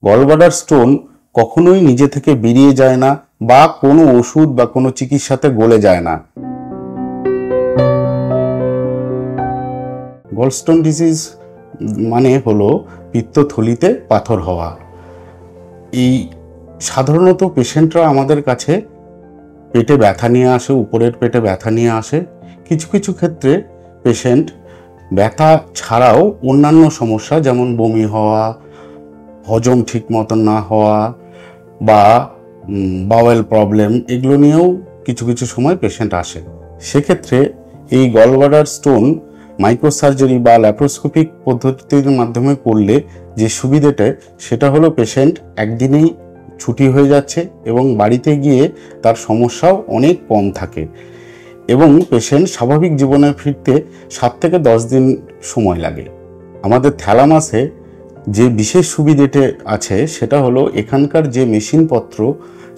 Gallbladder stone কখনোই নিজে থেকে বেরিয়ে যায় না বা কোনো ওষুধ বা কোনো চিকিৎসাতে গলে যায় না। গলস্টোন ডিজিজ মানে হলো পিত্তথলিতে পাথর হওয়া। এই সাধারণত পেশেন্টরা আমাদের কাছে পেটে ব্যথা নিয়ে আসে, উপরের পেটে ব্যথা নিয়ে আসে। কিছু কিছু ক্ষেত্রে পেশেন্ট ব্যথা ছাড়াও অন্যান্য সমস্যা যেমন বমি হওয়া, হজম ঠিক মতন না হওয়া বা বাওয়েল প্রবলেম, এগুলো নিয়েও কিছু কিছু সময় পেশেন্ট আসে। সেক্ষেত্রে এই গলব্লাডার স্টোন মাইক্রোসার্জারি বা ল্যাপ্রোস্কোপিক পদ্ধতির মাধ্যমে করলে যে সুবিধাটা সেটা হলো পেশেন্ট একদিনেই ছুটি হয়ে যাচ্ছে এবং বাড়িতে গিয়ে তার সমস্যাও অনেক কম থাকে এবং পেশেন্ট স্বাভাবিক জীবনে ফিরতে 7 থেকে 10 দিন সময় লাগে। আমাদের থ্যালামাসে যে বিশেষ সুবিধাটা আছে সেটা হলো এখানকার যে মেশিনপত্র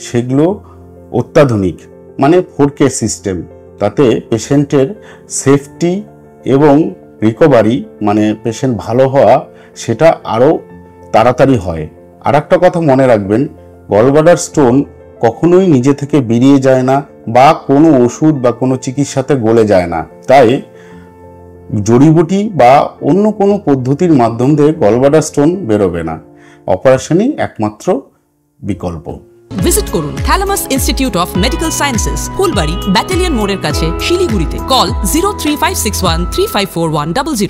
সেগুলো অত্যাধুনিক, মানে 4K সিস্টেম। তাতে পেশেন্টের সেফটি এবং রিকভারি মানে পেশেন্ট ভালো হওয়া সেটা আরও তাড়াতাড়ি হয়। আর একটা কথা মনে রাখবেন, গলব্লাডার স্টোন কখনোই নিজে থেকে বেরিয়ে যায় না বা কোনো ওষুধ বা কোনো চিকিৎসাতে গলে যায় না। তাই জড়িবুটি বা অন্য কোনো পদ্ধতির মাধ্যম দিয়ে গলব্লাডার স্টোন বেরোবে না, অপারেশনই একমাত্র বিকল্প। ভিজিট করুন thalamus institute of medical sciences, Phulbari, battalion মোড়ের কাছে, শিলিগুড়িতে। কল 03561354100।